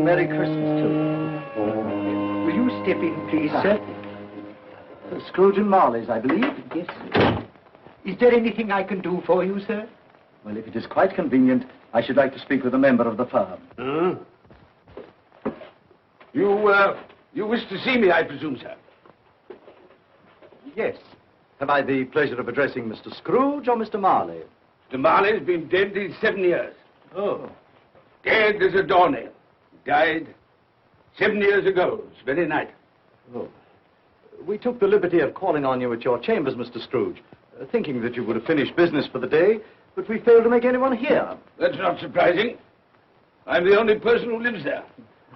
Merry Christmas to you. Will you step in, please, sir? Scrooge and Marley's, I believe. Yes, sir. Is there anything I can do for you, sir? Well, if it is quite convenient, I should like to speak with a member of the firm. You wish to see me, I presume, sir? Yes. Have I the pleasure of addressing Mr. Scrooge or Mr. Marley? Mr. Marley's been dead these 7 years. Oh. Dead as a doornail. He died 7 years ago, this very night. Oh. We took the liberty of calling on you at your chambers, Mr. Scrooge, thinking that you would have finished business for the day, but we failed to make anyone here. That's not surprising. I'm the only person who lives there.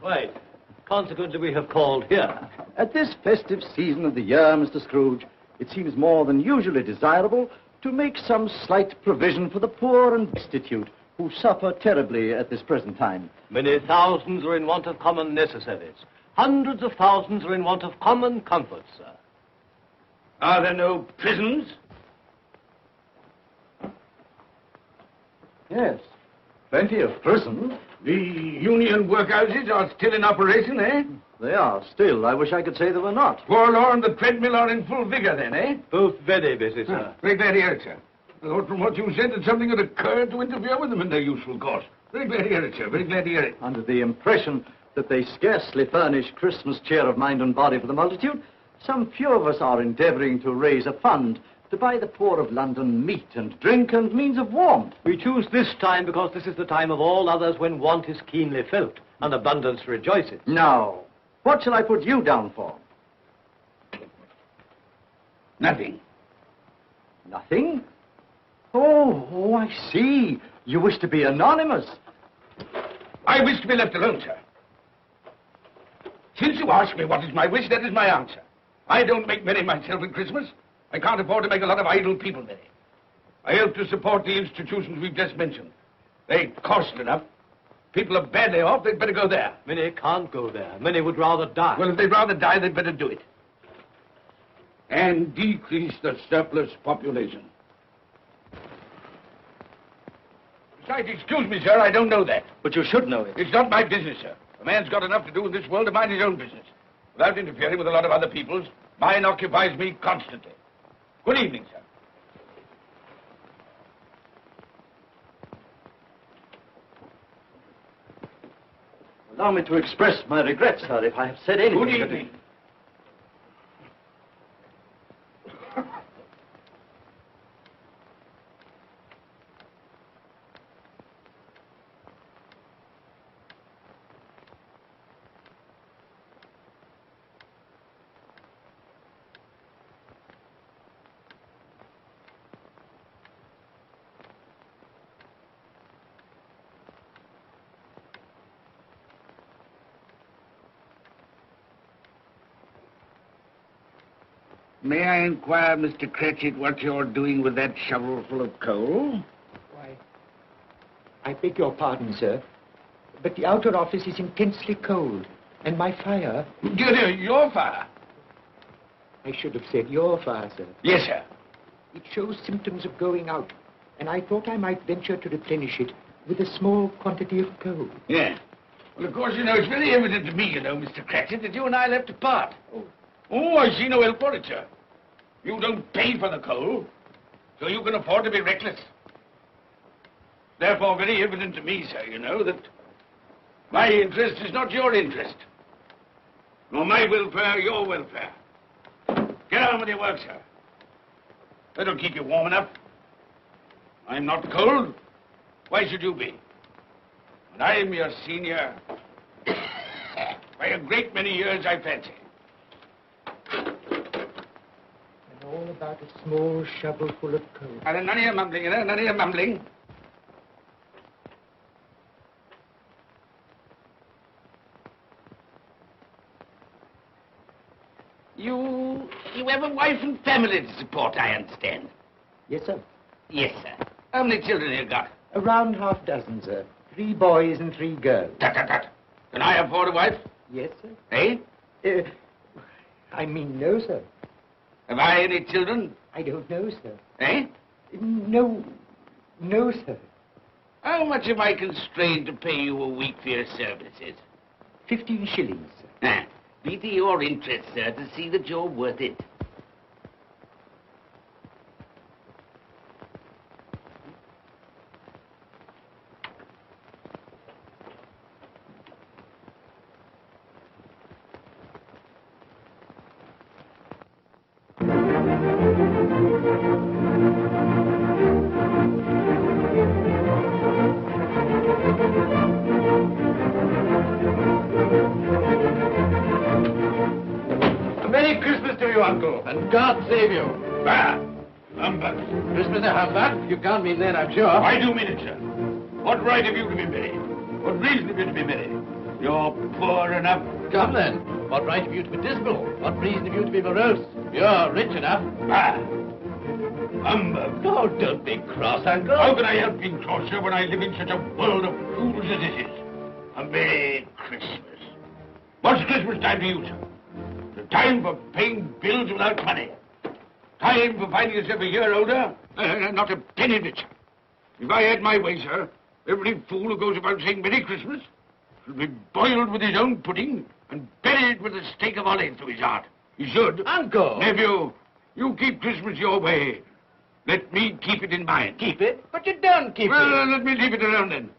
Quite. Consequently, we have called here. At this festive season of the year, Mr. Scrooge, it seems more than usually desirable to make some slight provision for the poor and destitute who suffer terribly at this present time. Many thousands are in want of common necessaries. Hundreds of thousands are in want of common comforts, sir. Are there no prisons? Yes, plenty of prisons. The union workhouses are still in operation, eh? They are still. I wish I could say they were not. Forlorn and the treadmill are in full vigor then, eh? Both very busy, sir. Very glad to hear it, sir. I thought from what you said that something had occurred to interfere with them in their useful course. Very glad to hear it, sir. Very glad to hear it. Under the impression that they scarcely furnish Christmas cheer of mind and body for the multitude, some few of us are endeavoring to raise a fund to buy the poor of London meat and drink and means of warmth. We choose this time because this is the time of all others when want is keenly felt and abundance rejoices. Now, what shall I put you down for? Nothing. Nothing? Oh, I see. You wish to be anonymous. I wish to be left alone, sir. Since you ask me what is my wish, that is my answer. I don't make merry myself at Christmas. I can't afford to make a lot of idle people merry. I help to support the institutions we've just mentioned. They cost enough. People are badly off, they'd better go there. Many can't go there. Many would rather die. Well, if they'd rather die, they'd better do it. And decrease the surplus population. Besides, excuse me, sir, I don't know that. But you should know it. It's not my business, sir. A man's got enough to do in this world to mind his own business. Without interfering with a lot of other people's, mine occupies me constantly. Good evening, sir. Allow me to express my regrets, sir, if I have said anything. Good evening. May I inquire, Mr. Cratchit, what you're doing with that shovel full of coal? Why, I beg your pardon, sir, but the outer office is intensely cold, and my fire... Dear, your fire? I should have said your fire, sir. Yes, sir. It shows symptoms of going out, and I thought I might venture to replenish it with a small quantity of coal. Yeah. Well, of course, it's very evident to me, Mr. Cratchit, that you and I left apart. Oh, I see no help for it, sir. You don't pay for the coal, so you can afford to be reckless. Therefore, very evident to me, sir, that my interest is not your interest, nor my welfare your welfare. Get on with your work, sir. That'll keep you warm enough. I'm not cold. Why should you be? And I'm your senior by a great many years, I fancy. All about a small shovel full of coal. And none of your mumbling, none of your mumbling. You have a wife and family to support, I understand. Yes, sir. Yes, sir. How many children have you got? Around half dozen, sir. 3 boys and 3 girls. Tut, tut, tut. Can I afford a wife? Yes, sir. Eh? I mean, no, sir. Have I any children? I don't know, sir. Eh? No, sir. How much am I constrained to pay you a week for your services? 15 shillings. Be to your interest, sir, to see that you're worth it. Uncle, and God save you. Bah! Humbug. Christmas a humbug? You can't mean that, I'm sure. I do mean it, sir. What right have you to be merry? What reason have you to be merry? You're poor enough. Come then. What right have you to be dismal? What reason have you to be morose? You're rich enough. Bah! Humbug. Oh, don't be cross, Uncle. How can I help being cross, sir, when I live in such a world of fools as this is? A Merry Christmas. What's Christmas time to you, sir? The time for paying bills without money. Time for finding yourself a year older? Not a penny of it, sir. If I had my way, sir, every fool who goes about saying Merry Christmas should be boiled with his own pudding and buried with a stake of olive through his heart. He should. Uncle! Nephew, you keep Christmas your way. Let me keep it in mine. Keep it? But you don't keep it. Well, let me leave it alone then.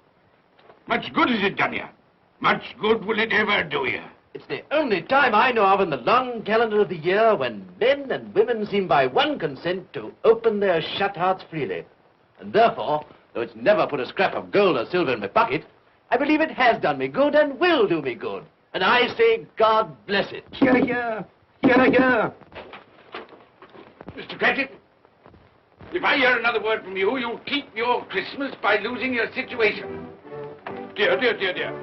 Much good has it done you? Much good will it ever do you? It's the only time I know of in the long calendar of the year when men and women seem by one consent to open their shut hearts freely. And therefore, though it's never put a scrap of gold or silver in my pocket, I believe it has done me good and will do me good. And I say, God bless it. Hear, hear. Hear, hear. Mr. Cratchit, if I hear another word from you, you'll keep your Christmas by losing your situation. Dear, dear, dear, dear.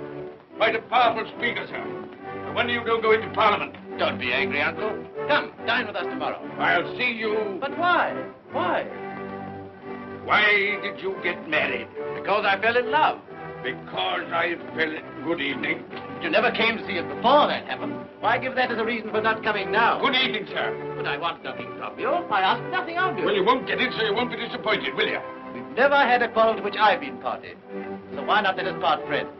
Quite a powerful speaker, sir. I wonder you don't go into Parliament. Don't be angry, Uncle. Come, dine with us tomorrow. I'll see you... But why? Why? Why did you get married? Because I fell in love. Because I fell... Good evening. You never came to see it before that happened. Why give that as a reason for not coming now? Good evening, sir. But I want nothing from you. I ask nothing of you. Well, you won't get it, so you won't be disappointed, will you? We've never had a quarrel to which I've been party. So why not let us part friends?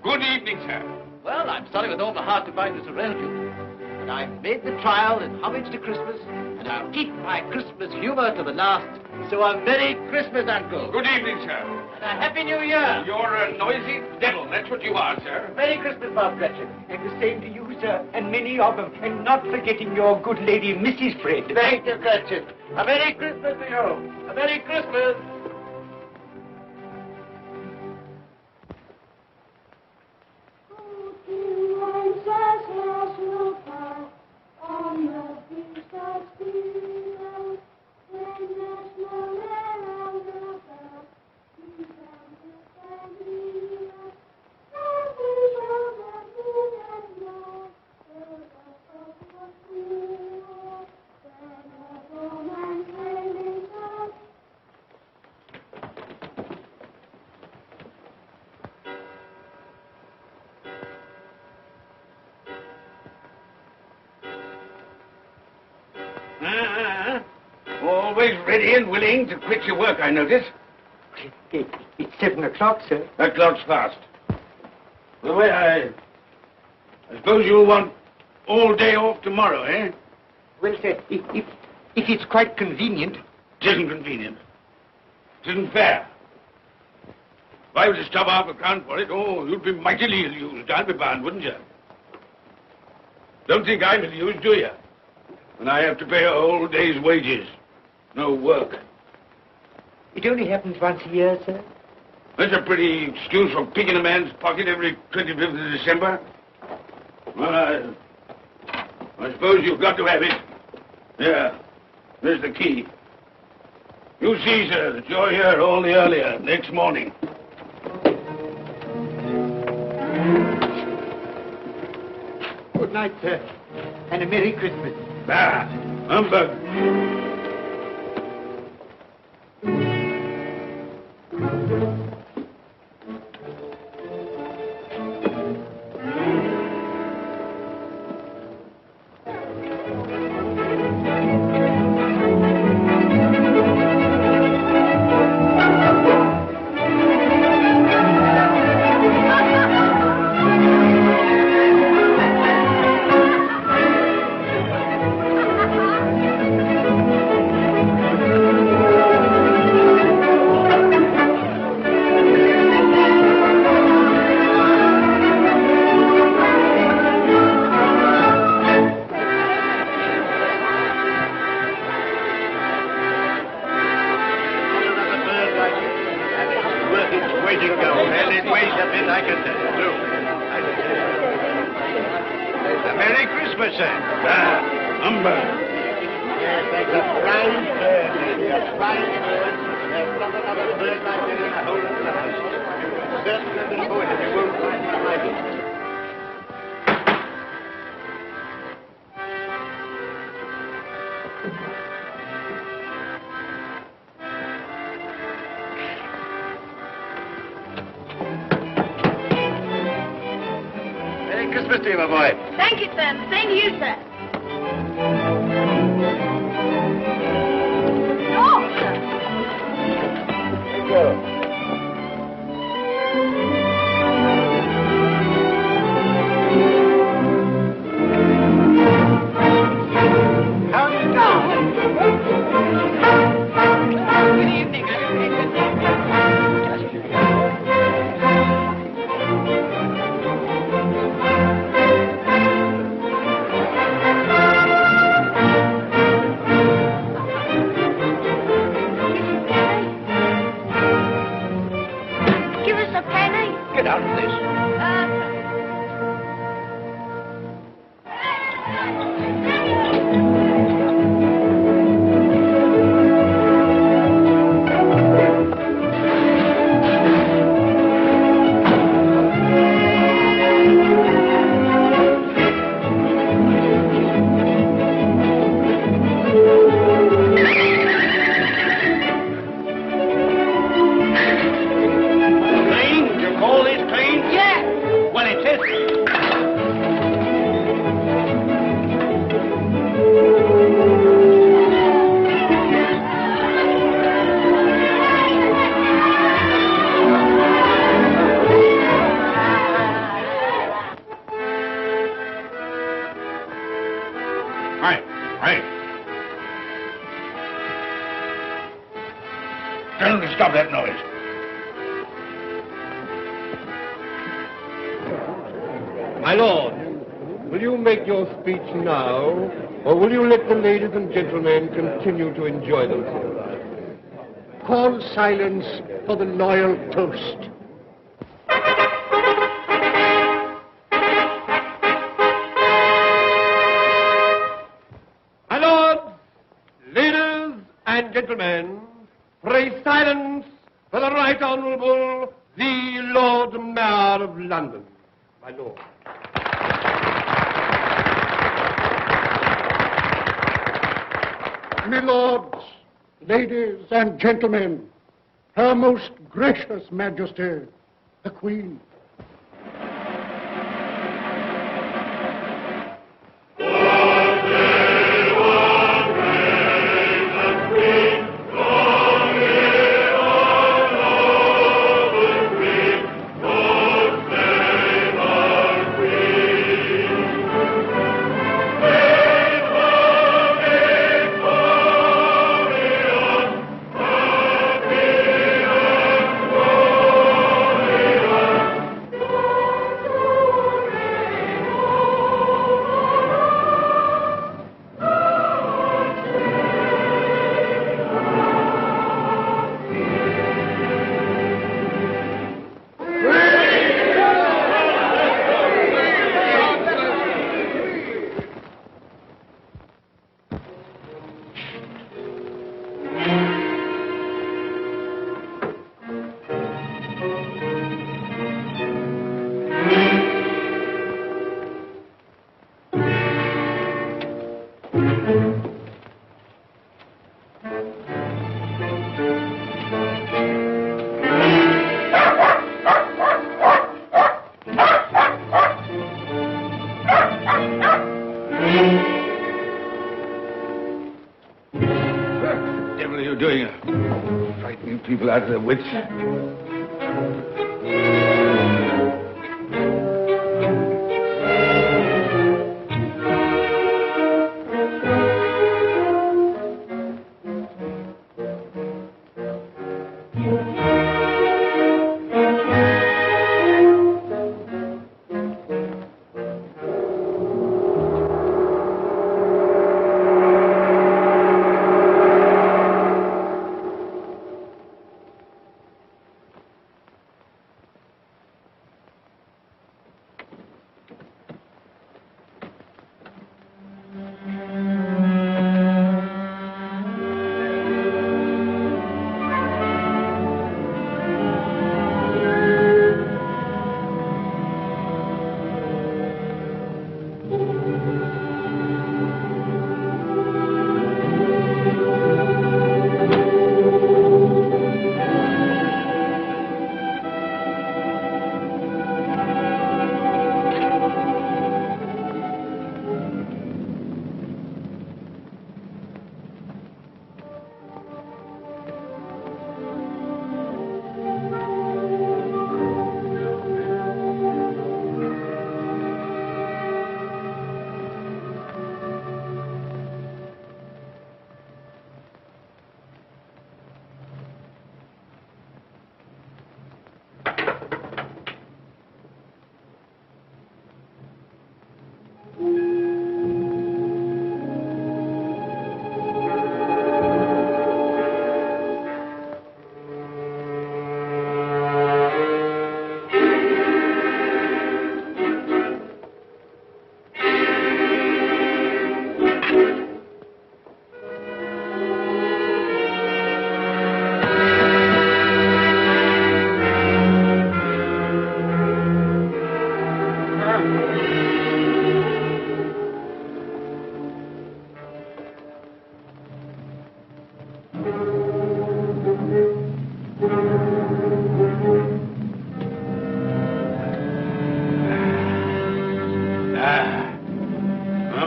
Good evening, sir. Well, I'm sorry with all my heart to find this around you. But I've made the trial in homage to Christmas, and I'll keep my Christmas humor to the last. So a Merry Christmas, Uncle. Good evening, sir. And a Happy New Year. You're a noisy devil, that's what you are, sir. Merry Christmas, Bob Cratchit. And the same to you, sir, and many of them. And not forgetting your good lady, Mrs. Fred. Thank you, Cratchit. A Merry Christmas to you. A Merry Christmas. Always ready and willing to quit your work, I notice. It's 7 o'clock, sir. That clock's fast. Well, I suppose you'll want all day off tomorrow, eh? Well, sir, if it's quite convenient. It isn't convenient. It isn't fair. If I were to stop half a crown for it, you'd be mightily ill-used, I'll be bound, wouldn't you? Don't think I'm ill-used, do you? And I have to pay a whole day's wages. No work. It only happens once a year, sir. That's a pretty excuse for picking a man's pocket every 25th of December. Well, I suppose you've got to have it. Yeah, there's the key. You see, sir, that you're here all the earlier next morning. Good night, sir. And a Merry Christmas. Bah, humbug. to go. And it weighs a bit, I can tell you, too. A Merry Christmas, sir. Humbug. Yes, that's a fine bird, lady, a fine bird. There's not another bird like it in the whole of the house. Certainly the poet, you won't find one like it. Merry Christmas to you, my boy. Thank you, sir. Same to you, sir. Oh, sir. Thank you. Tell them to stop that noise. My lord, will you make your speech now, or will you let the ladies and gentlemen continue to enjoy themselves? Call silence for the loyal toast. My lords, ladies and gentlemen, pray silence for the Right Honourable the Lord Mayor of London. My lord. My lords, ladies and gentlemen, Her Most Gracious Majesty, the Queen. People out of their wits.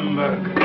humbug.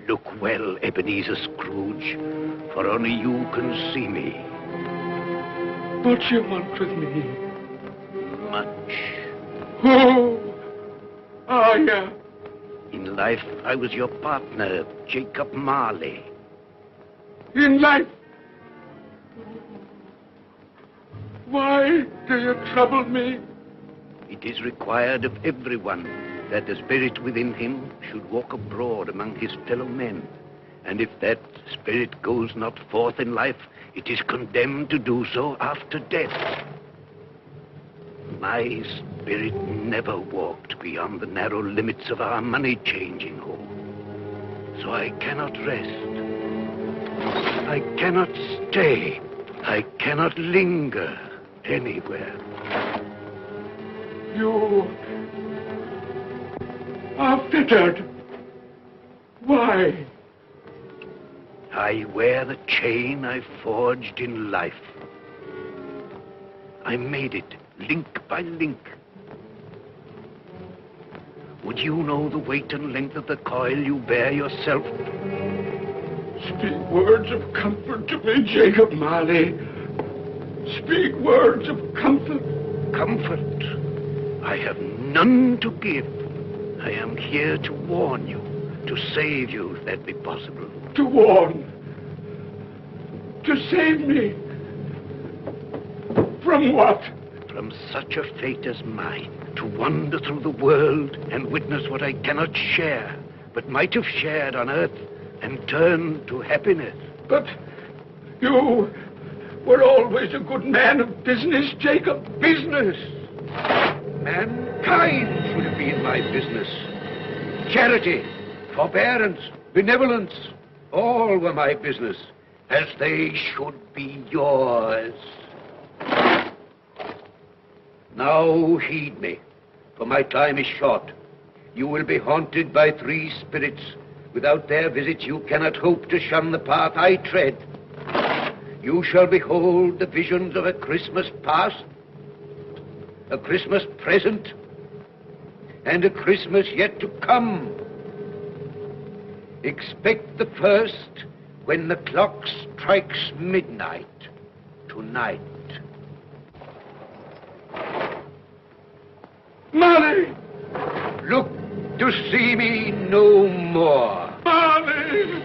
Look well, Ebenezer Scrooge, for only you can see me. What you want with me? Much. Oh, yeah. In life, I was your partner, Jacob Marley. In life? Why do you trouble me? It is required of everyone that the spirit within him should walk abroad among his fellow men. And if that spirit goes not forth in life, it is condemned to do so after death. My spirit never walked beyond the narrow limits of our money-changing hall. So I cannot rest. I cannot stay. I cannot linger anywhere. You are fettered. Why? I wear the chain I forged in life. I made it link by link. Would you know the weight and length of the coil you bear yourself? Speak words of comfort to me, Jacob Marley. Speak words of comfort. Comfort? I have none to give. I am here to warn you, to save you if that be possible. To warn? To save me? From what? From such a fate as mine, to wander through the world and witness what I cannot share, but might have shared on earth and turn to happiness. But you were always a good man of business, Jacob. Business? Mankind should have been my business. Charity, forbearance, benevolence, all were my business, as they should be yours. Now heed me, for my time is short. You will be haunted by 3 spirits. Without their visits, you cannot hope to shun the path I tread. You shall behold the visions of a Christmas past, a Christmas present, and a Christmas yet to come. Expect the first when the clock strikes midnight tonight. Marley! Look to see me no more. Marley!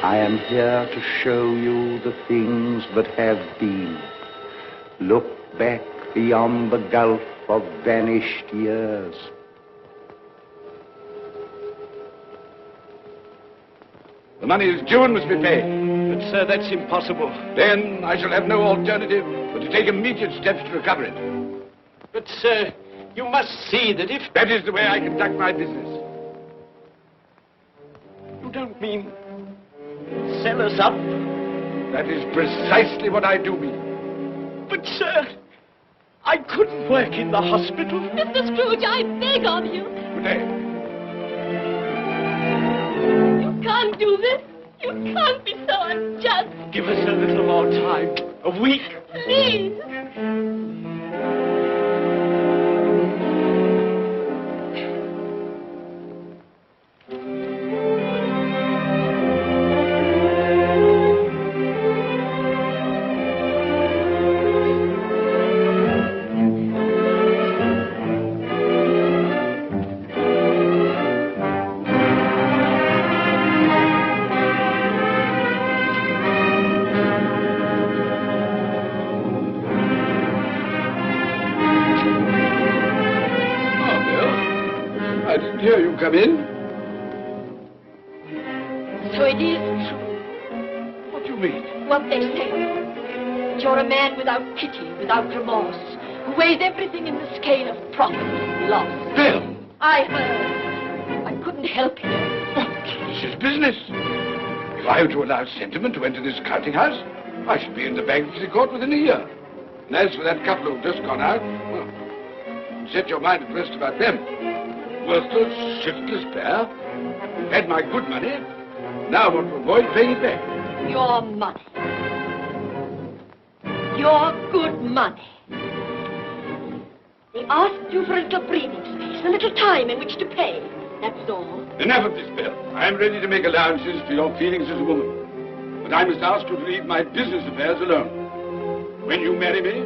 I am here to show you the things that have been. Look back beyond the gulf of vanished years. The money is due and must be paid. But, sir, that's impossible. Then I shall have no alternative but to take immediate steps to recover it. But, sir, you must see that if... That is the way I conduct my business. You don't mean... sell us up? That is precisely what I do mean. But, sir, I couldn't work in the hospital. Mr. Scrooge, I beg of you. Good day. You can't do this. You can't be so unjust. Give us a little more time. A week. Please. Here you come in. So it is true. What do you mean? What they say. That you're a man without pity, without remorse, who weighs everything in the scale of profit and loss. Bill! I heard. I couldn't help it. But this is business. If I were to allow sentiment to enter this counting house, I should be in the bankruptcy court within a year. And as for that couple who've just gone out, well, set your mind at rest about them. Worthless, shiftless pair. Had my good money. Now I want to avoid paying it back. Your money. Your good money. They asked you for a little breathing space, a little time in which to pay. That's all. Enough of this, Bill. I am ready to make allowances for your feelings as a woman. But I must ask you to leave my business affairs alone. When you marry me,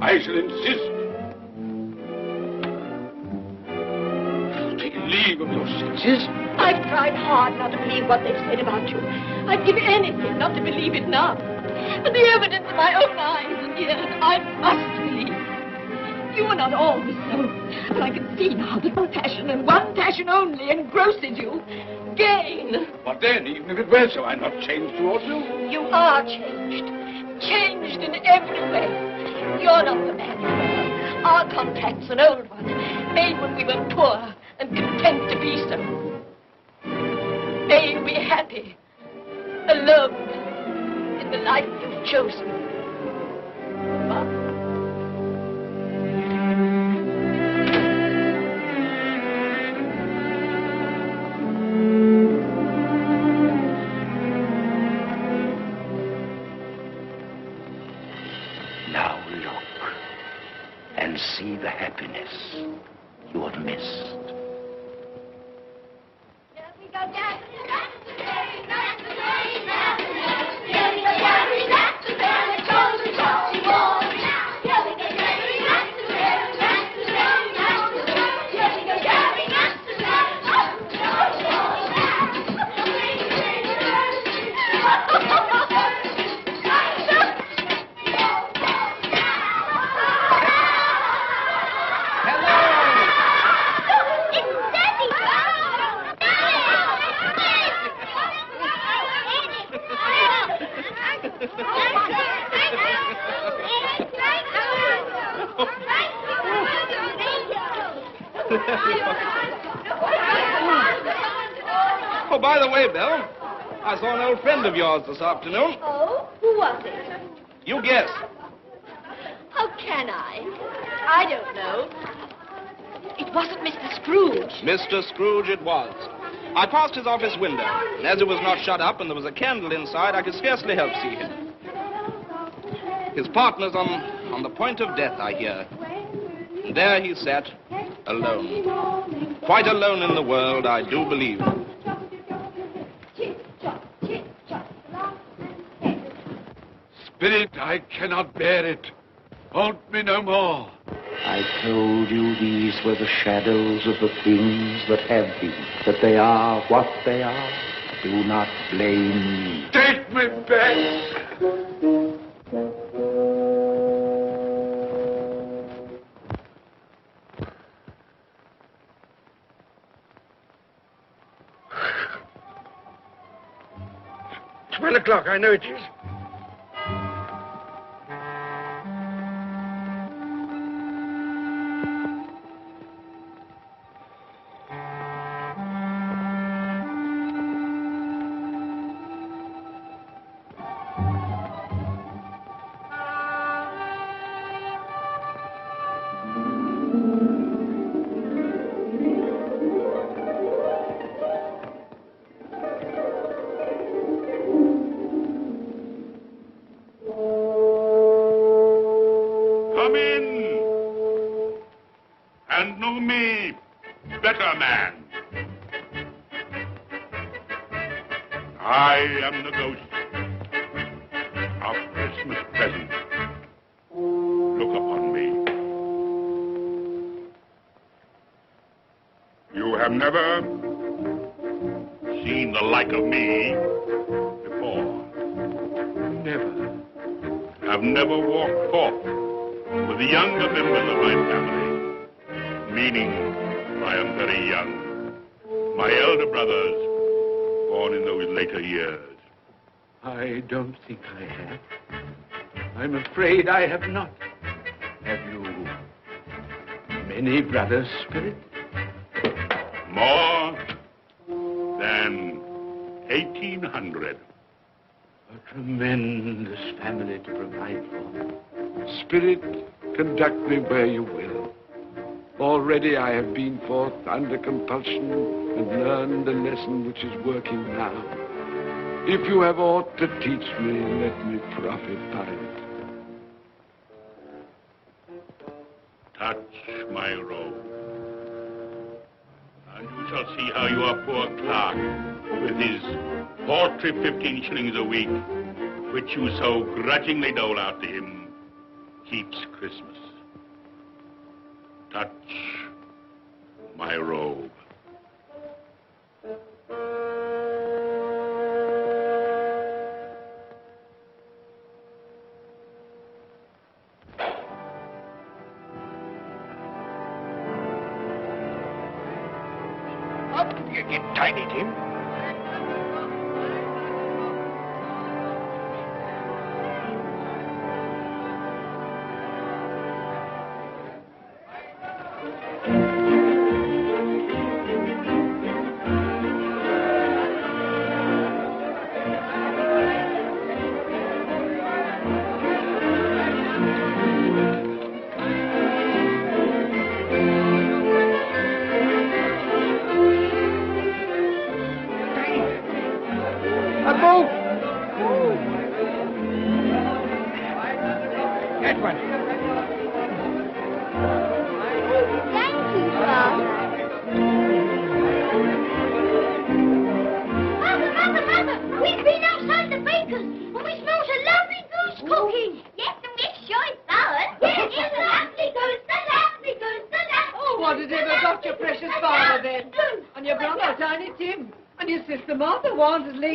I shall insist. Take leave of your senses. I've tried hard not to believe what they've said about you. I'd give anything not to believe it now. But the evidence of my own eyes and ears, I must believe. You were not always so, but I can see now that one passion and one passion only engrosses you. Gain. What then? Even if it were so, I'm not changed towards you. You are changed. Changed in every way. You're not the man you were. Our contract's an old one, made when we were poor and content to be so. May you be happy, alone, in the life you've chosen. But now look and see the happiness you have missed. Oh, by the way, Belle, I saw an old friend of yours this afternoon. Oh, who was it? You guess. How can I? I don't know. It wasn't Mr. Scrooge. Mr. Scrooge it was. I passed his office window, and as it was not shut up and there was a candle inside, I could scarcely help see him. His partner's on the point of death, I hear. And there he sat, alone. Quite alone in the world, I do believe. Spirit, I cannot bear it. Haunt me no more. I told you these were the shadows of the things that have been, that they are what they are. Do not blame me. Take me back. $12 I know it is. Come in and know me better, man. I am the ghost of Christmas present. Look upon me. You have never seen the like of me before. Never. I've never walked forth with the younger members of my family, meaning I am very young. My elder brothers, born in those later years. I don't think I have. I'm afraid I have not. Have you many brothers, Spirit? More than 1,800. A tremendous family to provide for. Spirit, conduct me where you will. Already I have been forth under compulsion and learned the lesson which is working now. If you have aught to teach me, let me profit by it. Touch my robe, and you shall see how your poor clerk, with his paltry 15 shillings a week, which you so grudgingly dole out to him, keeps Christmas. Touch my robe. You get Tiny Tim.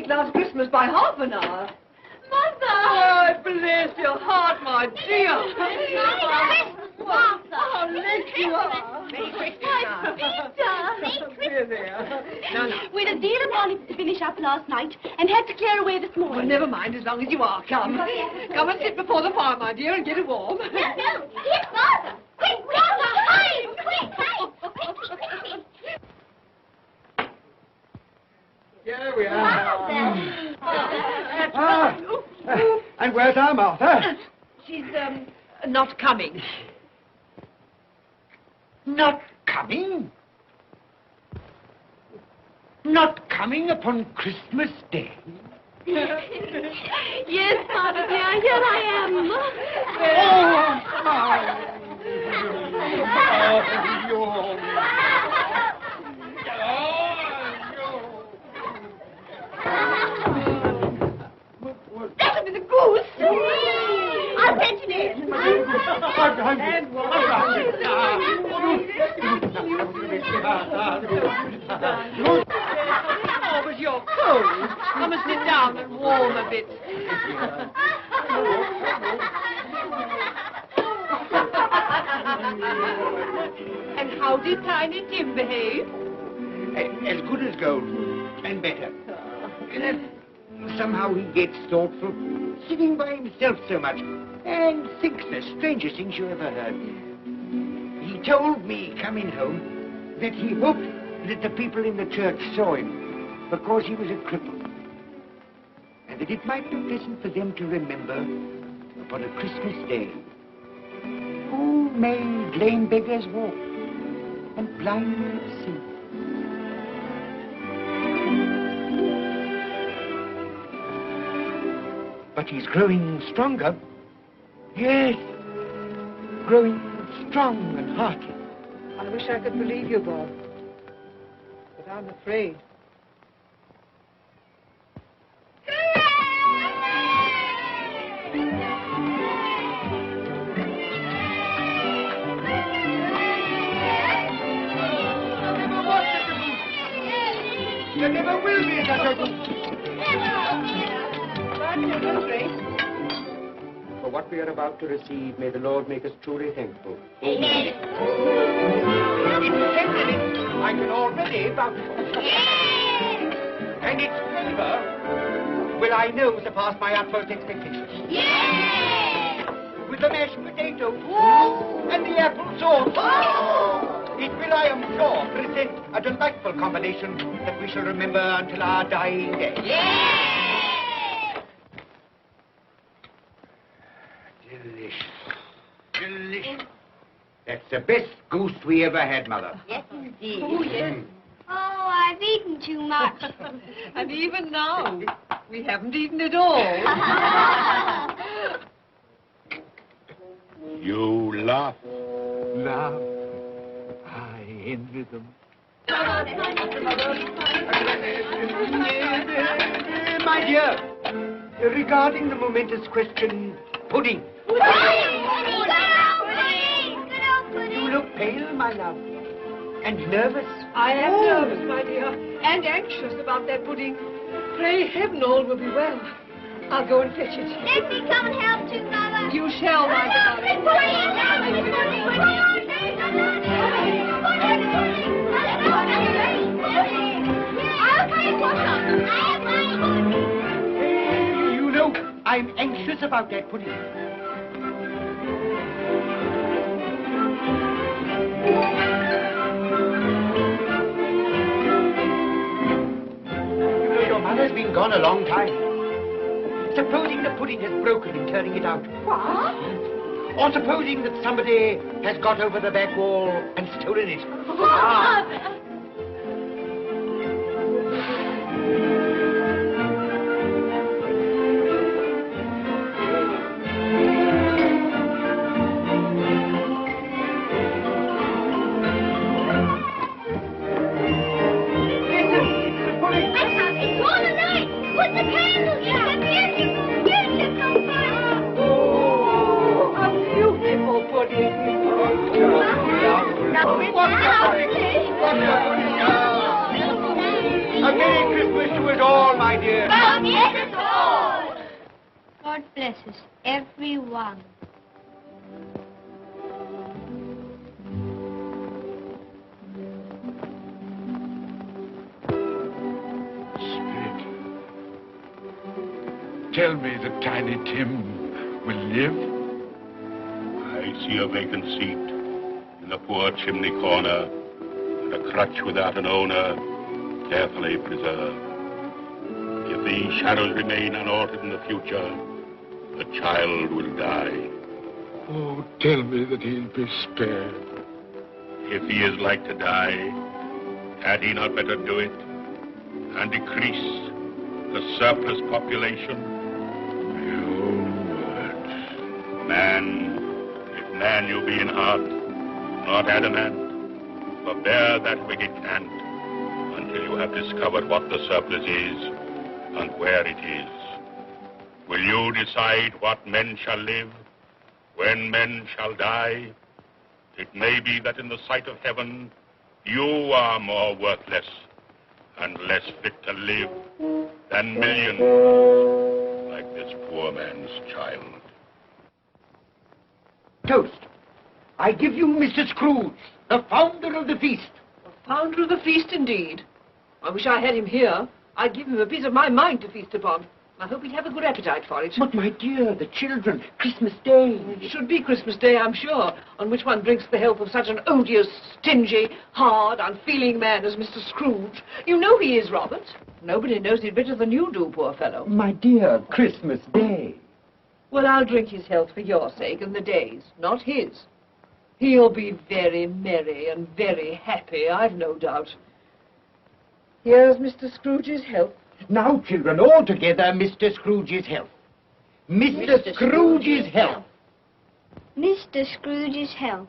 Last Christmas by half an hour. Mother! Oh, bless your heart, my dear. Merry Christmas, Martha. How late you are. Merry Christmas, Peter. We had a deal of morning to finish up last night and had to clear away this morning. Well, never mind, as long as you are. Come. Come and sit before the fire, my dear, and get it warm. No, here's Martha. Quick, Martha, hide! Quick, hide! Here we are. And where's our Martha? She's, not coming. Not coming? Not coming upon Christmas Day? Yes, Father dear, here I am. That'll be the goose. I'll fetch it in. Oh, but you're cold. Come and sit down and warm a bit. And how did Tiny Tim behave? As good as gold, and better. Somehow he gets thoughtful, sitting by himself so much, and thinks the strangest things you ever heard. He told me, coming home, that he hoped that the people in the church saw him, because he was a cripple, and that it might be pleasant for them to remember, upon a Christmas day, who made lame beggars walk, and blind men see. But he's growing stronger. Yes, growing strong and hearty. I wish I could believe you, Bob. But I'm afraid. There never will be such a goose. For what we are about to receive, may the Lord make us truly thankful. Amen. It's 10 minutes. I can already vouch for it. And its flavor will I know surpass my utmost expectations. With the mashed potato and the apple sauce. It will, I am sure, present a delightful combination that we shall remember until our dying day. Delicious. Delicious. That's the best goose we ever had, Mother. Yes, indeed. Oh, yes. Oh, I've eaten too much. And even now, we haven't eaten it all. You laugh. Love. I envy them. My dear, regarding the momentous question, pudding. You look pale, my love, and nervous. I am nervous, my dear, and anxious about that pudding. Pray heaven all will be well. I'll go and fetch it. Let me come and help too, Mother. You shall, my darling. No, I'm anxious about that pudding. You know, your mother's been gone a long time. Supposing the pudding has broken in turning it out. What? Or supposing that somebody has got over the back wall and stolen it. It's all alight! Put the candles out! Beautiful, beautiful fire! Oh, a beautiful pudding. A Merry Christmas to us all, my dear. God bless us, everyone. Spirit, tell me that Tiny Tim will live. I see a vacant seat in a poor chimney corner, and a crutch without an owner, carefully preserved. If these shadows remain unaltered in the future, the child will die. Oh, tell me that he'll be spared. If he is like to die, had he not better do it and decrease the surplus population? Your words. Man, if man you be in heart, not adamant, forbear that wicked cant until you have discovered what the surplus is and where it is. Will you decide what men shall live, when men shall die? It may be that in the sight of heaven, you are more worthless and less fit to live than millions like this poor man's child. Toast. I give you Mr. Scrooge, the founder of the feast. Founder of the feast, indeed. I wish I had him here. I'd give him a piece of my mind to feast upon. I hope he'd have a good appetite for it. But, my dear, the children, Christmas Day. It should be Christmas Day, I'm sure, on which one drinks the health of such an odious, stingy, hard, unfeeling man as Mr. Scrooge. You know he is, Robert. Nobody knows it better than you do, poor fellow. My dear, Christmas Day. Well, I'll drink his health for your sake and the day's, not his. He'll be very merry and very happy, I've no doubt. Here's Mr. Scrooge's health. Now, children, all together, Mr. Scrooge's health. Mr. Scrooge's health. Mr. Scrooge's health.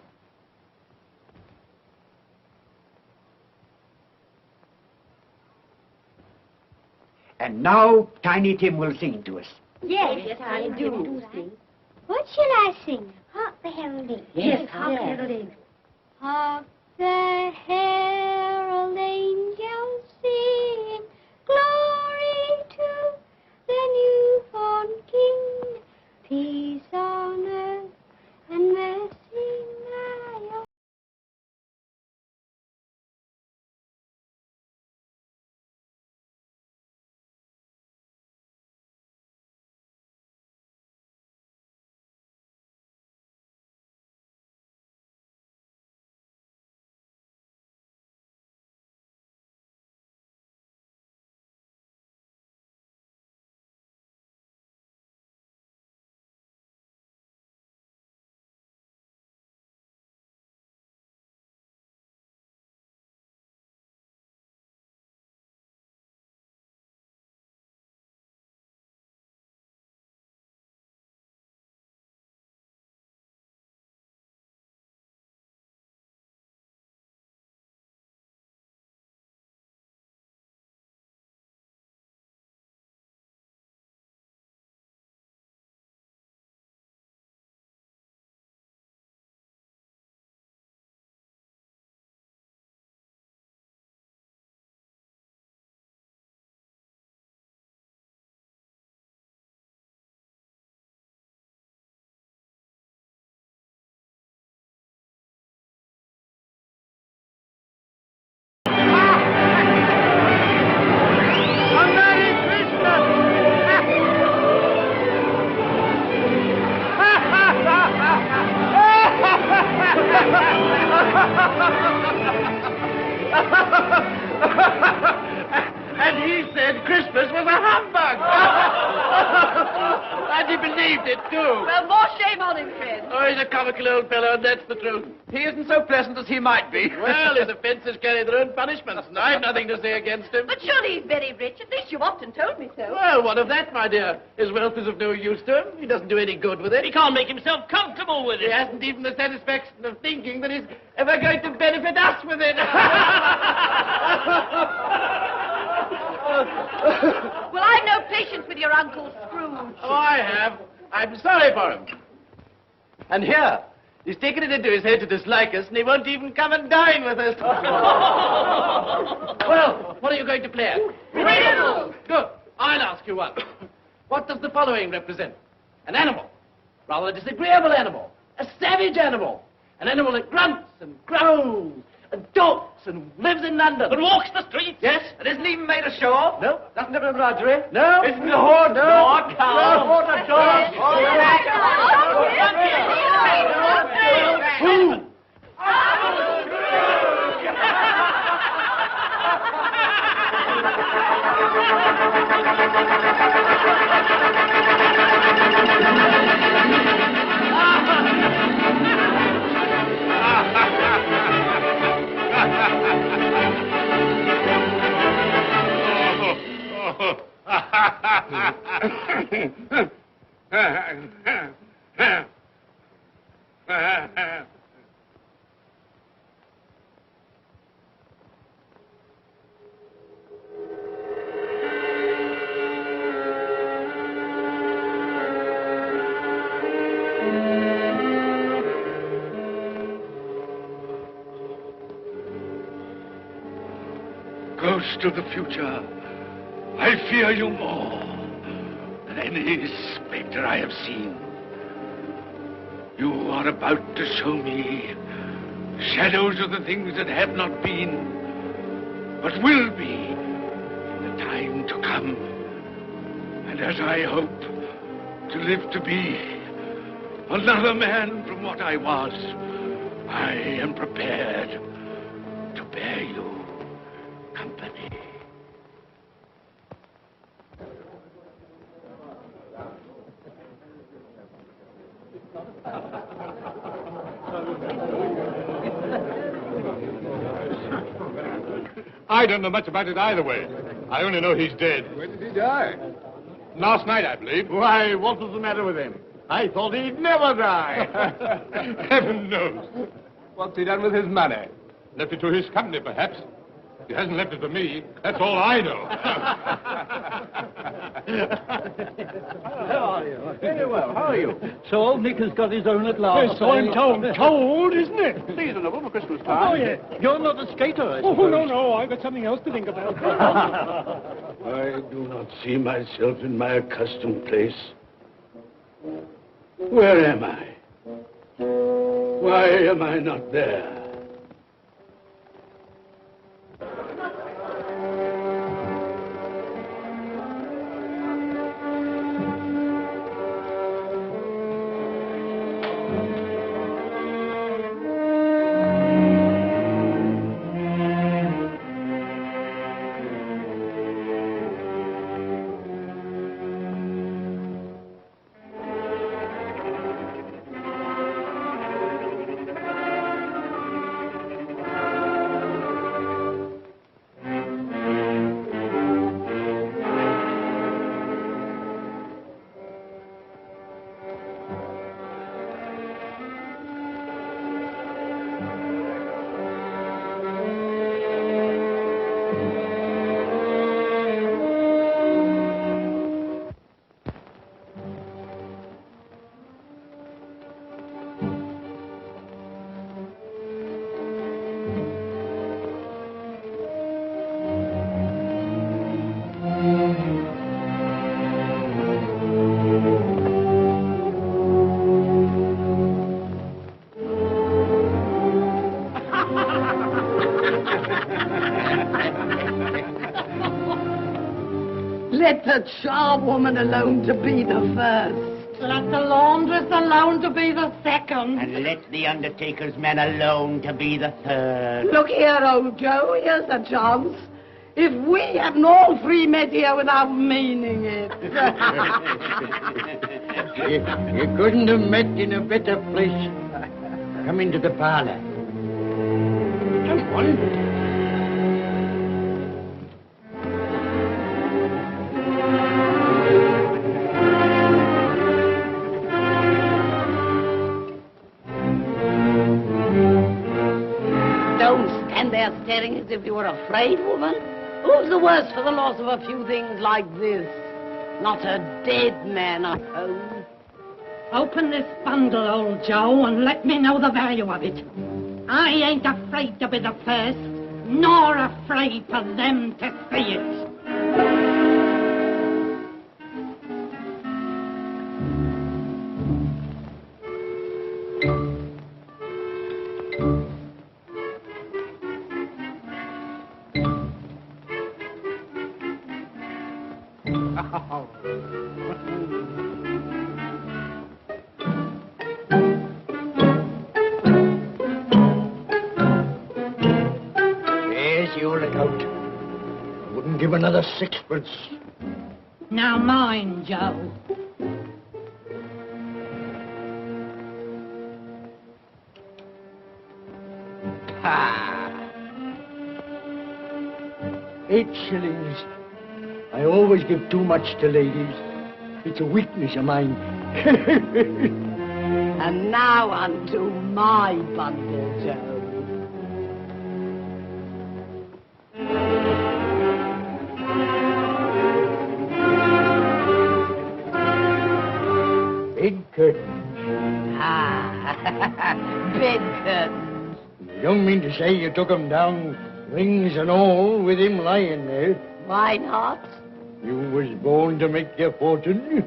And now, Tiny Tim will sing to us. Yes, I do sing. What shall I sing? Hark the heralding. Yes, hark the heralding. Hark the herald angels sing, glory to the newborn King, peace on earth and mercy And he believed it, too. Well, more shame on him, friend. Oh, he's a comical old fellow, and that's the truth. He isn't so pleasant as he might be. Well, his offences carry their own punishments, and I've nothing to say against him. But surely he's very rich. At least you've often told me so. Well, what of that, my dear? His wealth is of no use to him. He doesn't do any good with it. He can't make himself comfortable with it. He hasn't even the satisfaction of thinking that he's ever going to benefit us with it. Well, I've no patience with your Uncle Scrooge. Oh, I have. I'm sorry for him. And here, he's taken it into his head to dislike us, and he won't even come and dine with us. Well, what are you going to play at? Riddles. Good. I'll ask you one. What does the following represent? An animal. Rather a disagreeable animal. A savage animal. An animal that grunts and growls and talks and lives in London. And walks the streets. Yes. And isn't even made ashore. No. Doesn't have a menagerie. No. Isn't a horse. No. Nor a cow. No. Not a dog. Who? Ghost of the future, I fear you more than any spectre I have seen. You are about to show me shadows of the things that have not been, but will be in the time to come. And as I hope to live to be another man from what I was, I am prepared to bear you company. I don't know much about it either way. I only know he's dead. When did he die? Last night, I believe. Why, what was the matter with him? I thought he'd never die. Heaven knows. What's he done with his money? Left it to his company, perhaps. He hasn't left it to me. That's all I know. How are you? Very well. How are you? So old Nick has got his own at last. Yes, so I'm told. Cold, isn't it? Seasonable for Christmas time. Oh, yeah. You're not a skater, I Oh, suppose. no, I've got something else to think about. I do not see myself in my accustomed place. Where am I? Why am I not there? Let the charwoman alone to be the first. Let the laundress alone to be the second. And let the undertaker's man alone to be the third. Look here, old Joe, here's a chance. If we hadn't all three met here without meaning it. You couldn't have met in a better place. Come into the parlor. Come on. Don't stand there staring as if you were afraid, woman. Who's the worse for the loss of a few things like this? Not a dead man, I hope. Open this bundle, old Joe, and let me know the value of it. I ain't afraid to be the first, nor afraid for them to see it. Give another sixpence. Now mine, Joe. Ah. 8 shillings. I always give too much to ladies. It's a weakness of mine. And now unto my bundle, Joe. Bed curtains. Bed curtains. You don't mean to say you took 'em down, rings and all, with him lying there? Why not? You was born to make your fortune,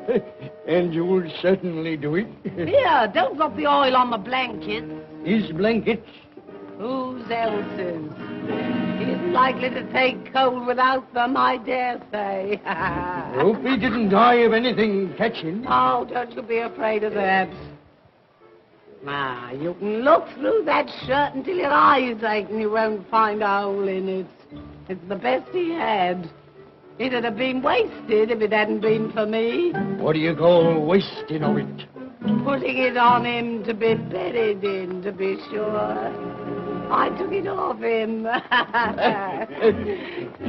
and you'll certainly do it. Here, don't drop the oil on the blankets. His blankets? Whose else's? He isn't likely to take cold without them, I dare say. Hope he didn't die of anything catching. Oh, don't you be afraid of that. Now, you can look through that shirt until your eyes ache and you won't find a hole in it. It's the best he had. It'd have been wasted if it hadn't been for me. What do you call wasting of it? Putting it on him to be buried in, to be sure. I took it off him.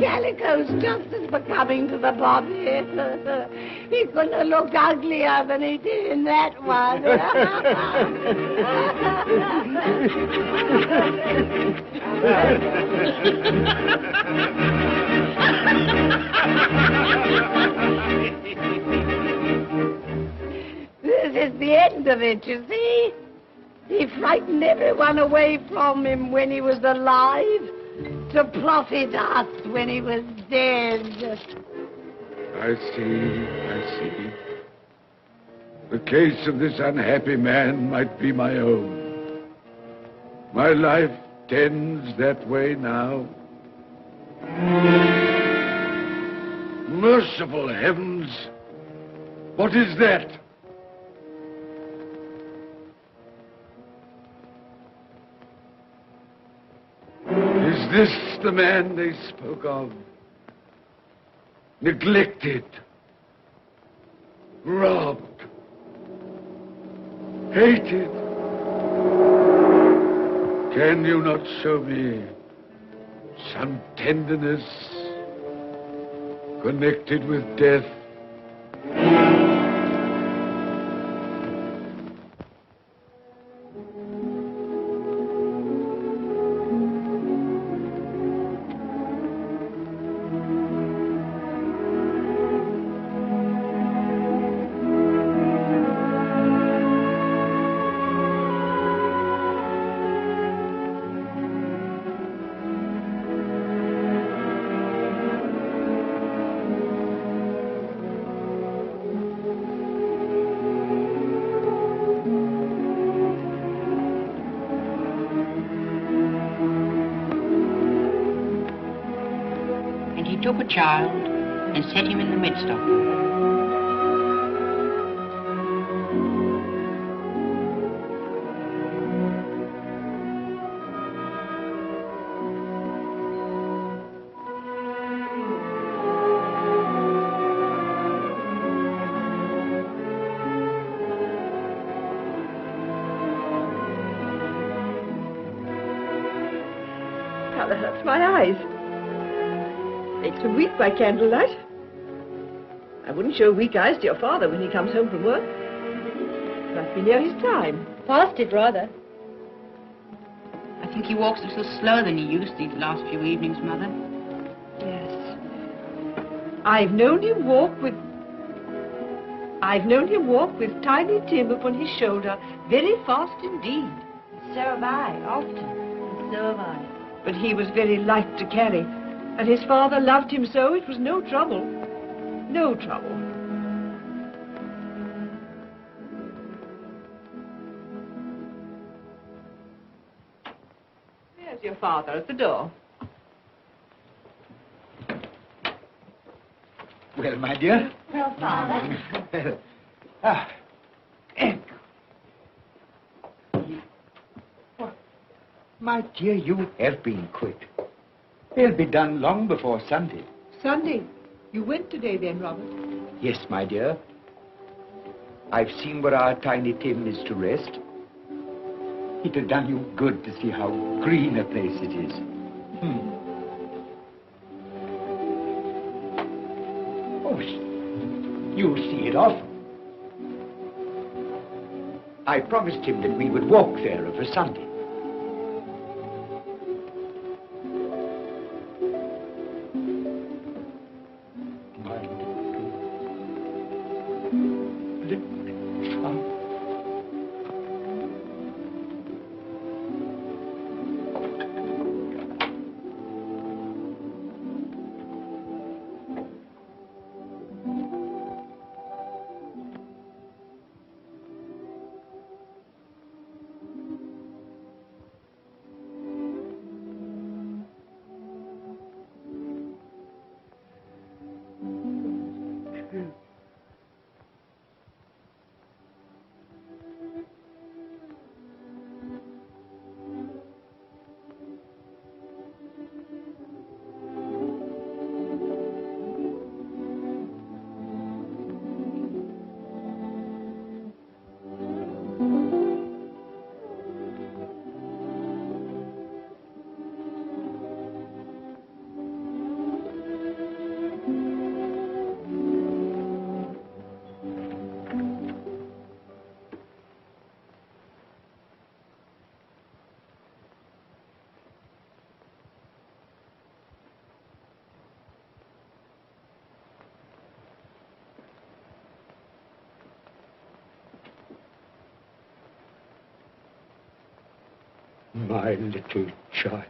Calico's just as becoming to the body. He couldn't have looked uglier than he did in that one. This is the end of it, you see. He frightened everyone away from him when he was alive, to profit us when he was dead. I see. The case of this unhappy man might be my own. My life tends that way now. Merciful heavens! What is that? Is this the man they spoke of? Neglected, robbed, hated. Can you not show me some tenderness connected with death? Took a child and set him in the midst of them. colour hurts my eyes. Makes me weak by candlelight. I wouldn't show weak eyes to your father when he comes home from work. Must be near his time. Fasted, rather. I think he walks a little slower than he used these last few evenings, Mother. Yes. I've known him walk with Tiny Tim upon his shoulder, very fast indeed. So have I, often. So have I. But he was very light to carry, and his father loved him so it was no trouble. No trouble. There's your father at the door. Well, my dear. Well, Father. My dear, you have been quick. They'll be done long before Sunday. Sunday? You went today then, Robert? Yes, my dear. I've seen where our Tiny Tim is to rest. It have done you good to see how green a place it is. Oh, you'll see it often. I promised him that we would walk there of a Sunday. My little child.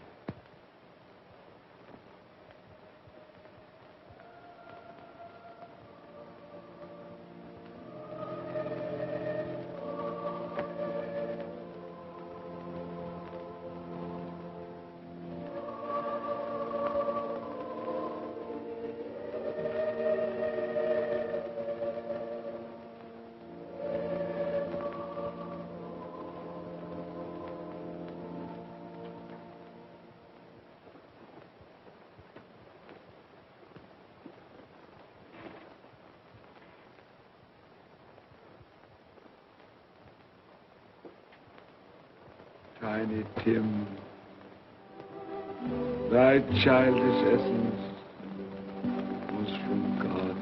Tiny Tim, thy childish essence was from God.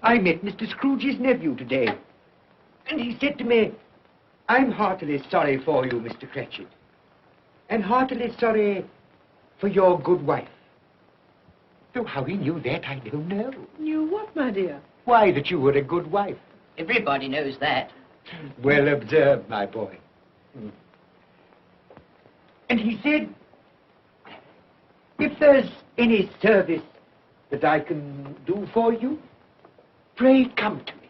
I met Mr. Scrooge's nephew today, and he said to me, I'm heartily sorry for you, Mr. Cratchit, and heartily sorry for your good wife. Though how he knew that, I don't know. Knew what, my dear? Why, that you were a good wife. Everybody knows that. Well observed, my boy. And he said, if there's any service that I can do for you, pray come to me.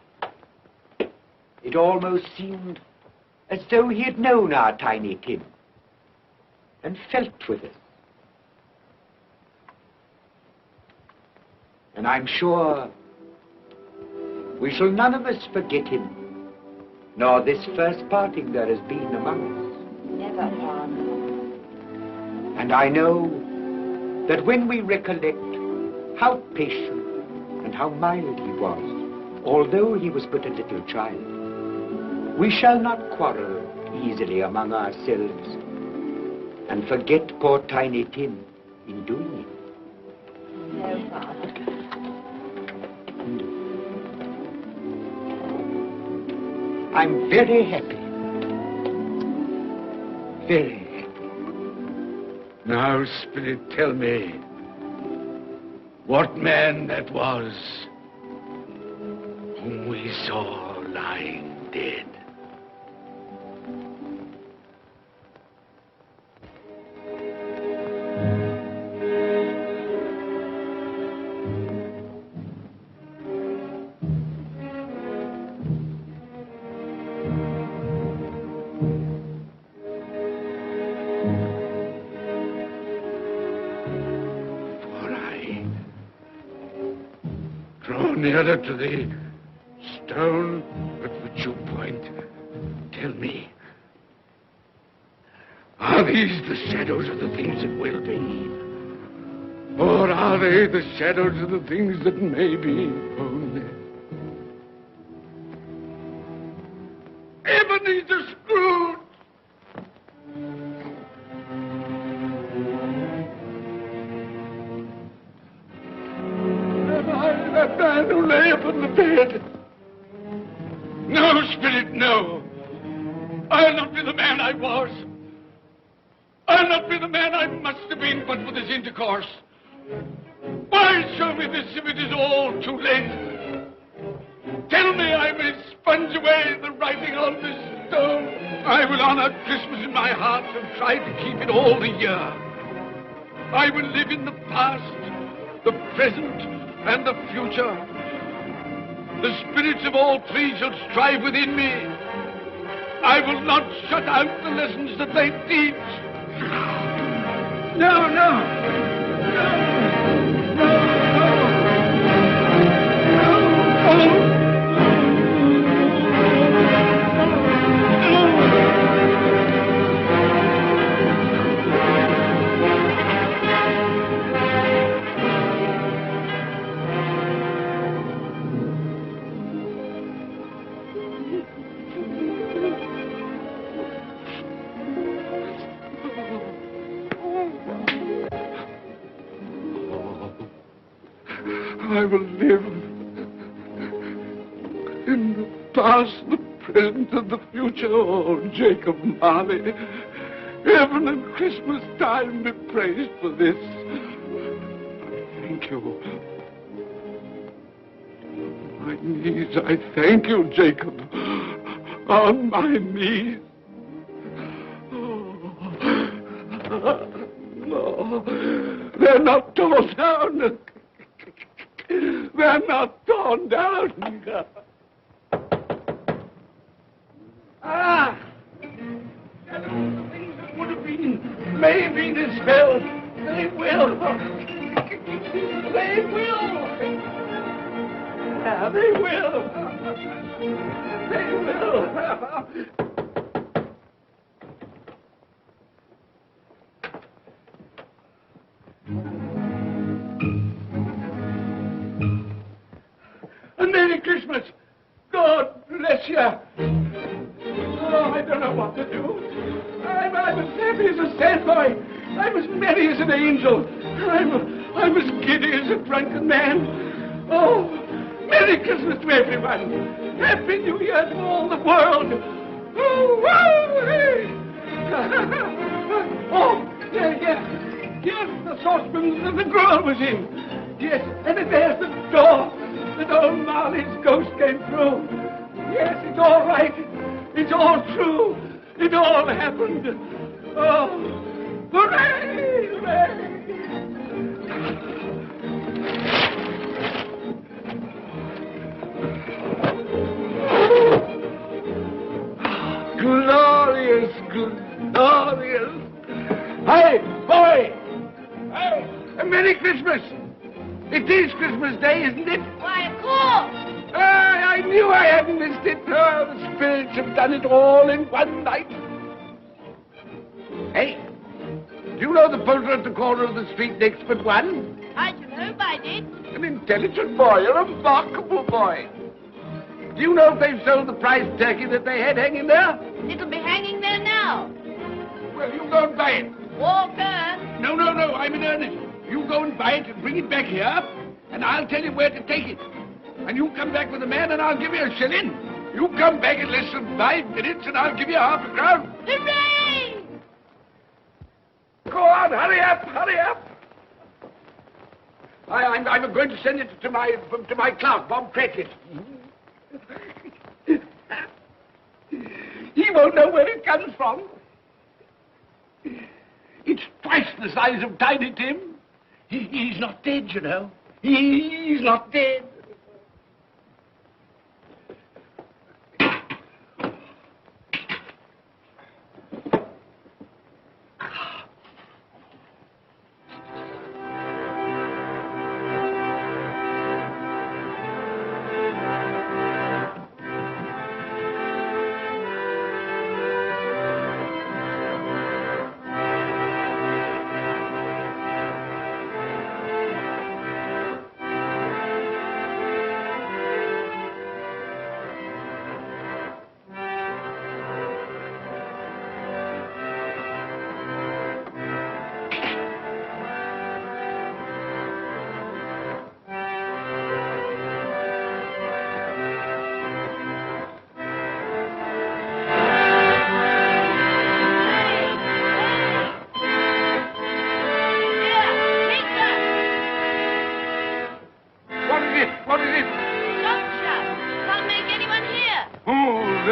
It almost seemed as though he had known our Tiny Tim and felt with us. And I'm sure we shall none of us forget him, nor this first parting there has been among us. Never, Father. And I know that when we recollect how patient and how mild he was, although he was but a little child, We shall not quarrel easily among ourselves and forget poor Tiny Tim in doing it. No, Father. I'm very happy. Very happy. Now, Spirit, tell me what man that was whom we saw lying dead. Nearer to the stone at which you point. Tell me, are these the shadows of the things that will be? Or are they the shadows of the things that may be only? Ebenezer Scrooge! That man who lay upon the bed. No, Spirit, no. I'll not be the man I was. I'll not be the man I must have been but for this intercourse. Why show me this if it is all too late? Tell me I may sponge away the writing on this stone. I will honor Christmas in my heart and try to keep it all the year. I will live in the past, the present, and the future. The spirits of all three shall strive within me. I will not shut out the lessons that they teach. No, no. I will live in the past, the present, and the future. Oh, Jacob Marley, heaven and Christmas time be praised for this. Thank you. On my knees, I thank you, Jacob. On my knees. Oh. No, they're not torn down. They're not torn down. Ah! Things that would have been, maybe dispelled. They will. They will. Yeah, they will. They will. And Merry Christmas! God bless you! Oh, I don't know what to do. I'm as happy as a sandboy. I'm as merry as an angel. I'm as giddy as a drunken man. Oh, Merry Christmas to everyone! Happy New Year to all the world! Oh, wow! Hey. Oh, yeah. Yes, the saucepan that the girl was in. Yes, and there's the door that old Marley's ghost came through. Yes, it's all right. It's all true. It all happened. Oh, hooray! Hooray! Glorious, glorious. Hey, boy! Hey, a Merry Christmas! It is Christmas Day, isn't it? Why, of course! I knew I hadn't missed it. Oh, the spirits have done it all in one night. Hey, do you know the poulterer at the corner of the street next but one? I don't know, I did. An intelligent boy, a remarkable boy. Do you know if they've sold the prize turkey that they had hanging there? It'll be hanging there now. Well, you go and buy it. Walker! No, I'm in earnest. You go and buy it and bring it back here, and I'll tell you where to take it. And you come back with the man, and I'll give you a shilling. You come back in less than 5 minutes, and I'll give you half a crown. Hooray! Go on, hurry up. I'm going to send it to my clerk, Bob Cratchit. He won't know where it comes from. It's twice the size of Tiny Tim. He's not dead, you know. He's not dead.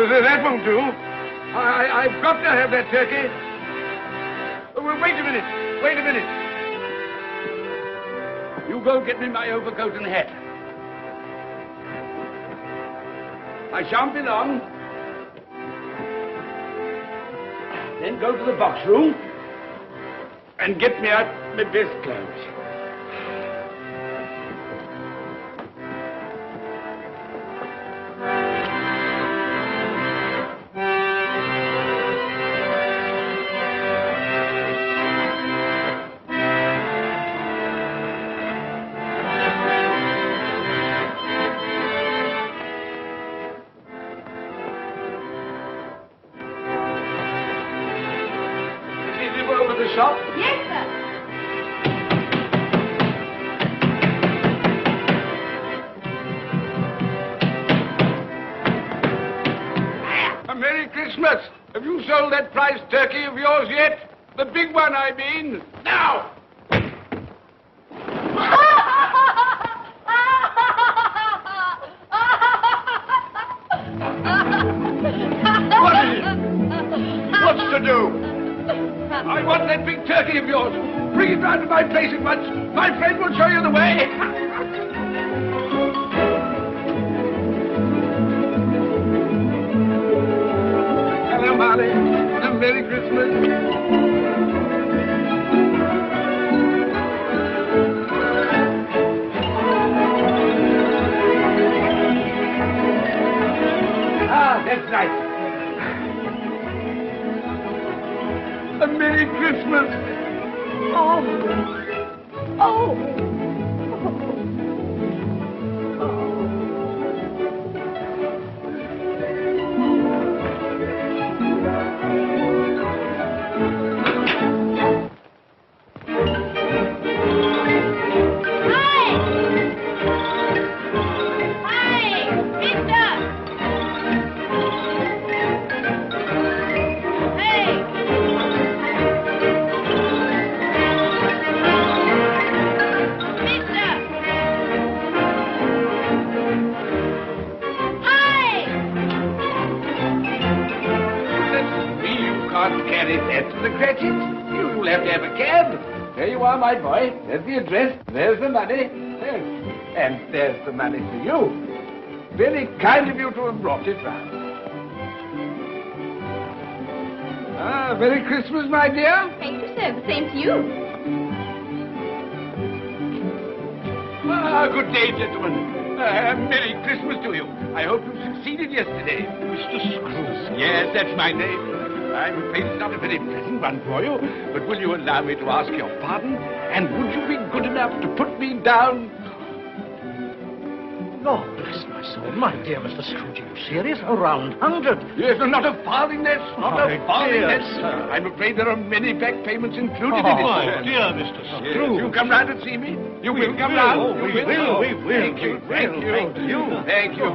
That won't do. I've got to have that turkey. Oh, well, wait a minute. You go get me my overcoat and hat. I shan't be long. Then go to the box room and get me out my best clothes. Turkey of yours yet? The big one, I mean. Now! What is it? What's to do? I want that big turkey of yours. Bring it round to my place at once. My friend will show you the way. Hello, Marley. Merry Christmas. Ah, that's right. A Merry Christmas. Oh. You'll have to have a cab. There you are, my boy. There's the address. There's the money. And there's the money for you. Very kind of you to have brought it round. Ah, Merry Christmas, my dear. Thank you, sir. The same to you. Ah, good day, gentlemen. Merry Christmas to you. I hope you succeeded yesterday. Mr. Scrooge. Yes, that's my name. I'm afraid it's not a very pleasant one for you, but will you allow me to ask your pardon? And would you be good enough to put me down? Lord bless my soul, my dear Mr. Scrooge, are you serious? A round 100? Yes, not a farthing less, not a farthing dear less. sir. I'm afraid there are many back payments included Oh, in it. my sir. dear Mr. Yes, Scrooge. you come round and see me. You will come will. round. Oh, we will. Thank you, thank you, Thank you. thank you.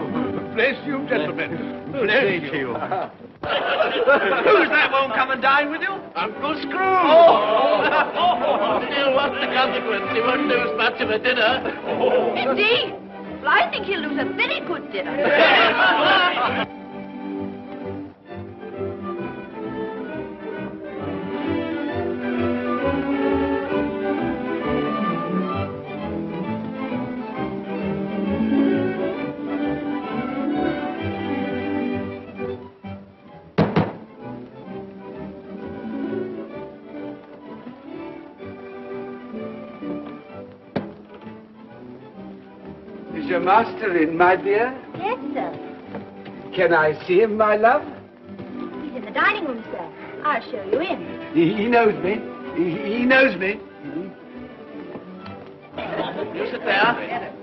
Bless you, gentlemen. Bless you. Who's that won't come and dine with you? Uncle Scrooge. Oh! Still, what's the consequence? He won't lose much of a dinner. Indeed. Well, I think he'll lose a very good dinner. Is your master in, my dear? Yes, sir. Can I see him, my love? He's in the dining room, sir. I'll show you in. He knows me. He knows me. You sit there.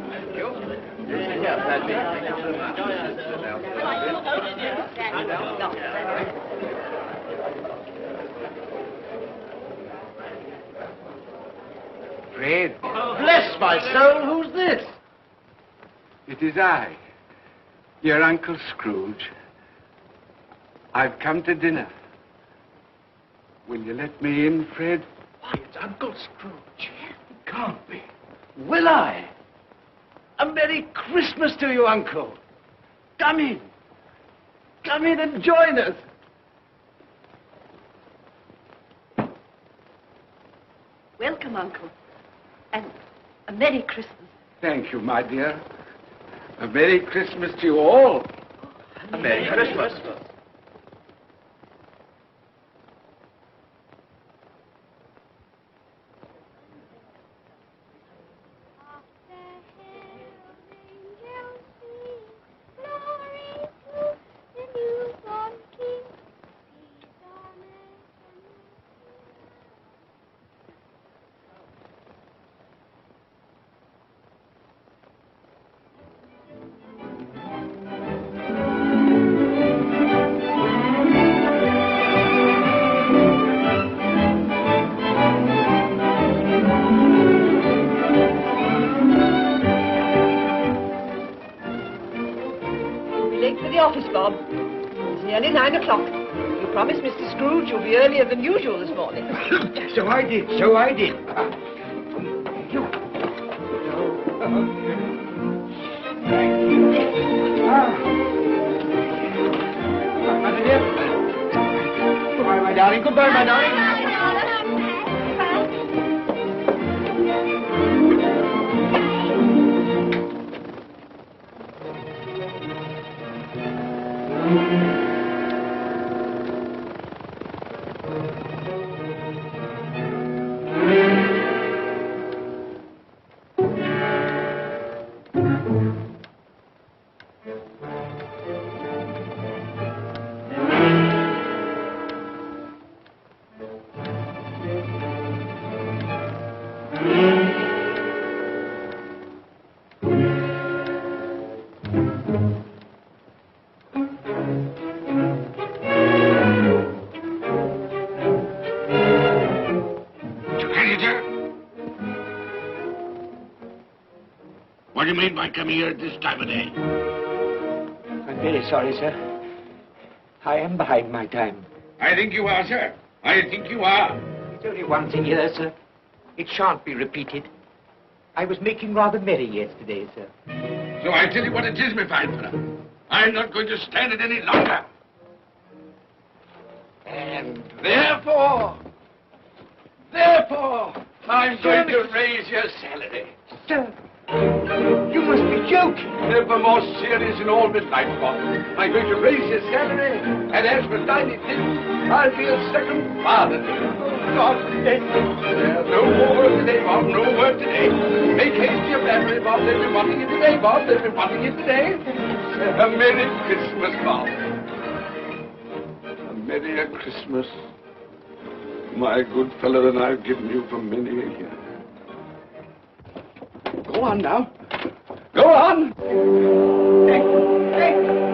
Fred, Bless my soul, who's this? it is I, your Uncle Scrooge. I've come to dinner. Will you let me in, Fred? Why, it's Uncle Scrooge. It can't be. Will I? A Merry Christmas to you, Uncle. Come in. Come in and join us. Welcome, Uncle. And a Merry Christmas. Thank you, my dear. A Merry Christmas to you all. A Merry Christmas. Office, Bob. It's nearly 9 o'clock. You promised Mr. Scrooge you'll be earlier than usual this morning. So I did, so I did. You. Thank you. Goodbye, my darling. Goodbye, my darling. What do you mean by coming here at this time of day? I'm very sorry, sir. I am behind my time. I think you are, sir. I think you are. There's only one thing here, sir. It shan't be repeated. I was making rather merry yesterday, sir. So I tell you what it is, my fine fellow. I'm not going to stand it any longer. And therefore, I'm going to raise your salary. Sir, you must be joking. Never more serious in all my life, Bob. I'm going to raise your salary, and as for dining tips, I'll be a second father to you. God bless you. No more word today, Bob. No word today. Make haste to your family, Bob. They'll be wanting it today, Bob. They'll be wanting it today. A Merry Christmas, Bob. A Merry Christmas, my good fellow, than I've given you for many a year. Go on now. Go on. Thank you.